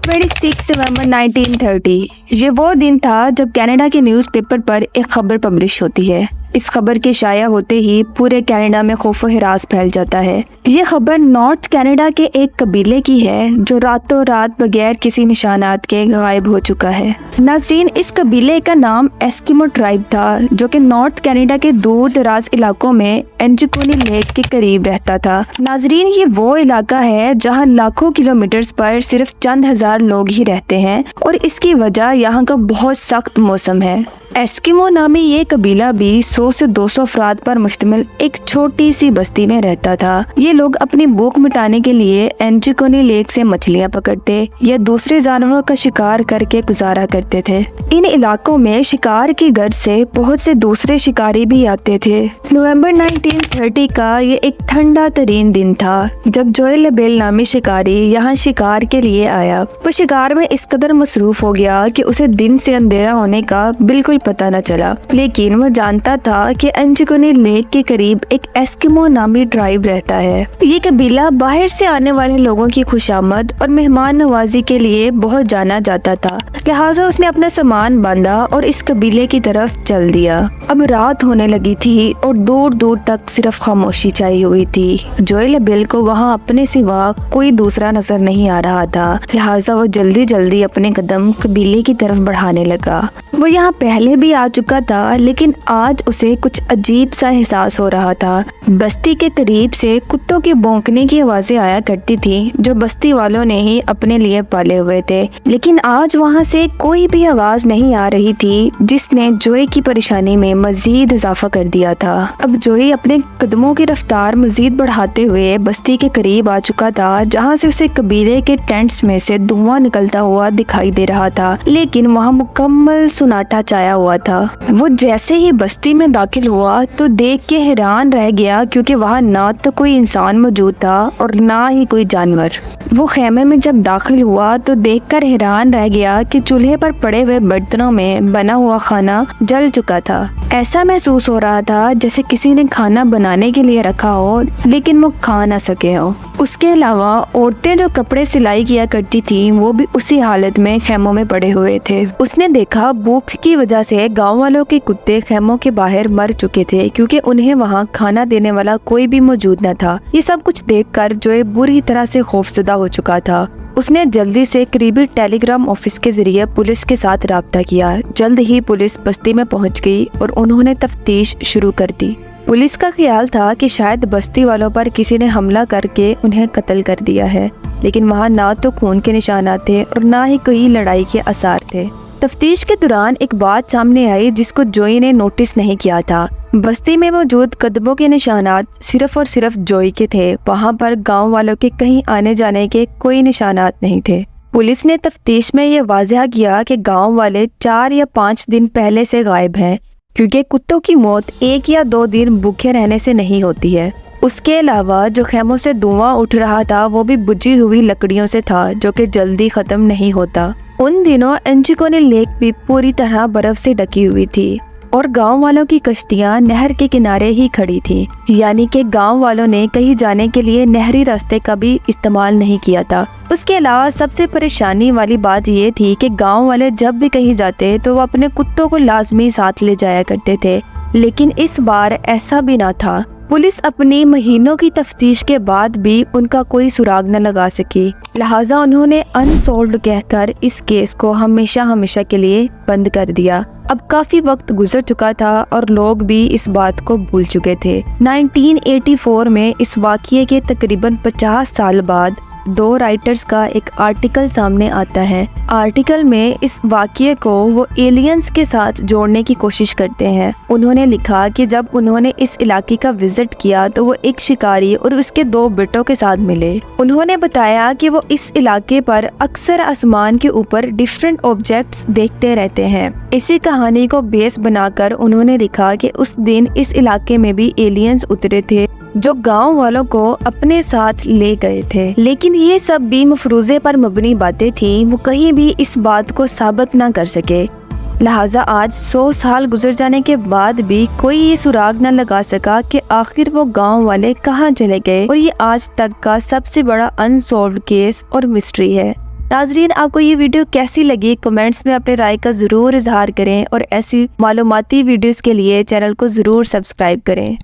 26 नवंबर 1930 ये वो दिन था जब कनाडा के न्यूज़पेपर पर एक खबर पब्लिश होती है। इस खबर के शाया होते ही पूरे कनाडा में खौफ व हिरास फैल जाता है। ये खबर नॉर्थ कनाडा के एक कबीले की है जो रातों रात बगैर किसी निशानात के गायब हो चुका है। नाज़रीन, इस कबीले का नाम एस्किमो ट्राइब था जो कि नॉर्थ कनाडा के दूर दराज इलाकों में एंजिकोनी लेक के करीब रहता था। नाज़रीन, ये वो इलाका है जहाँ लाखों किलोमीटर्स पर सिर्फ चंद हजार लोग ही रहते हैं और इसकी वजह यहाँ का बहुत सख्त मौसम है। एस्किमो नामी ये कबीला भी 100 से 200 अफराद पर मुश्तमिल एक छोटी सी बस्ती में रहता था। ये लोग अपनी भूख मिटाने के लिए एंजिकोनी लेक से मछलियाँ पकड़ते या दूसरे जानवरों का शिकार करके गुजारा करते थे। इन इलाकों में शिकार की गर्ज से बहुत से दूसरे शिकारी भी आते थे। नवंबर 1930 का ये एक ठंडा तरीन दिन था जब जोएल लेबेल नामी शिकारी यहाँ शिकार के लिए आया। वो शिकार में इस कदर मसरूफ हो गया कि उसे दिन से अंधेरा होने का बिल्कुल पता न चला, लेकिन वो जानता था कि एंजिकोनी लेक के करीब एक एस्किमो नामी ट्राइब रहता है। ये कबीला बाहर से आने वाले लोगों की खुशामद और मेहमान नवाजी के लिए बहुत जाना जाता था। लिहाजा उसने अपना सामान बांधा और इस कबीले की तरफ चल दिया। अब रात होने लगी थी और दूर दूर तक सिर्फ खामोशी छाई हुई थी। जोएल लेबेल को वहाँ अपने सिवा कोई दूसरा नजर नहीं आ रहा था। लिहाजा वो जल्दी जल्दी अपने कदम कबीले की तरफ बढ़ाने लगा। वो यहाँ पहले भी आ चुका था, लेकिन आज उसे कुछ अजीब सा एहसास हो रहा था। बस्ती के करीब से कुत्तों के भौंकने की आवाजें आया करती थी जो बस्ती वालों ने ही अपने लिए पाले हुए थे, लेकिन आज वहाँ से कोई भी आवाज नहीं आ रही थी जिसने जोई की परेशानी में मजीद इजाफा कर दिया था। अब जोई अपने कदमों की रफ्तार मजीद बढ़ाते हुए बस्ती के करीब आ चुका था जहाँ से उसे कबीले के टेंट्स में से धुआं निकलता हुआ दिखाई दे रहा था, लेकिन वहाँ मुकम्मल सन्नाटा छाया हुआ था। वो जैसे ही बस्ती में दाखिल हुआ तो देख के हैरान रह गया क्योंकि वहाँ ना तो कोई इंसान मौजूद था और ना ही कोई जानवर। वो खेमे में जब दाखिल हुआ तो देखकर हैरान रह गया कि चूल्हे पर पड़े हुए बर्तनों में बना हुआ खाना जल चुका था। ऐसा महसूस हो रहा था जैसे किसी ने खाना बनाने के लिए रखा हो लेकिन वो खा ना सके हो। उसके अलावा औरतें जो कपड़े सिलाई किया करती थी वो भी उसी हालत में खेमों में पड़े हुए थे। उसने देखा भूख की वजह से गांव वालों के कुत्ते खेमों के बाहर मर चुके थे क्योंकि उन्हें वहां खाना देने वाला कोई भी मौजूद न था। ये सब कुछ देखकर जोए बुरी तरह से खौफजदा हो चुका था। उसने जल्दी से करीबी टेलीग्राम ऑफिस के जरिए पुलिस के साथ राब्ता किया। जल्द ही पुलिस बस्ती में पहुंच गई और उन्होंने तफ्तीश शुरू कर दी। पुलिस का ख्याल था कि शायद बस्ती वालों पर किसी ने हमला करके उन्हें कत्ल कर दिया है, लेकिन वहाँ ना तो खून के निशानात थे और ना ही कोई लड़ाई के आसार थे। तफ्तीश के दौरान एक बात सामने आई जिसको जोई ने नोटिस नहीं किया था। बस्ती में मौजूद कदमों के निशानात सिर्फ और सिर्फ जोई के थे। वहाँ पर गांव वालों के कहीं आने जाने के कोई निशानात नहीं थे। पुलिस ने तफ्तीश में ये वाज़ह किया कि गांव वाले 4 या 5 दिन पहले से गायब हैं, क्योंकि कुत्तों की मौत 1 या 2 दिन भूखे रहने से नहीं होती है। उसके अलावा जो खेमों से धुआं उठ रहा था वो भी बुझी हुई लकड़ियों से था जो कि जल्दी खत्म नहीं होता। उन दिनों एंजिकोनी लेक भी पूरी तरह बर्फ से ढकी हुई थी और गांव वालों की कश्तियां नहर के किनारे ही खड़ी थीं, यानी कि गांव वालों ने कहीं जाने के लिए नहरी रास्ते का भी इस्तेमाल नहीं किया था। उसके अलावा सबसे परेशानी वाली बात ये थी कि गांव वाले जब भी कहीं जाते तो वो अपने कुत्तों को लाजमी साथ ले जाया करते थे, लेकिन इस बार ऐसा भी ना था। पुलिस अपनी महीनों की तफ्तीश के बाद भी उनका कोई सुराग न लगा सकी, लिहाजा उन्होंने अनसॉल्व्ड कहकर इस केस को हमेशा हमेशा के लिए बंद कर दिया। अब काफी वक्त गुजर चुका था और लोग भी इस बात को भूल चुके थे। 1984 में इस वाक़ये के तकरीबन 50 साल बाद 2 राइटर्स का एक आर्टिकल सामने आता है। आर्टिकल में इस वाक़ये को वो एलियंस के साथ जोड़ने की कोशिश करते हैं। उन्होंने लिखा कि जब उन्होंने इस इलाके का विजिट किया तो वो एक शिकारी और उसके 2 बेटों के साथ मिले। उन्होंने बताया कि वो इस इलाके पर अक्सर आसमान के ऊपर डिफरेंट ऑब्जेक्ट्स देखते रहते हैं। इसी कहानी को बेस बनाकर उन्होंने लिखा कि उस दिन इस इलाके में भी एलियंस उतरे थे जो गांव वालों को अपने साथ ले गए थे, लेकिन ये सब भी मफरूजे पर मबनी बातें थीं। वो कहीं भी इस बात को साबित ना कर सके। लिहाजा आज 100 साल गुजर जाने के बाद भी कोई ये सुराग न लगा सका कि आखिर वो गांव वाले कहाँ चले गए, और ये आज तक का सबसे बड़ा अनसॉल्व्ड केस और मिस्ट्री है। नाज़रीन, आपको ये वीडियो कैसी लगी कमेंट्स में अपने राय का ज़रूर इजहार करें और ऐसी मालूमाती वीडियोस के लिए चैनल को ज़रूर सब्सक्राइब करें।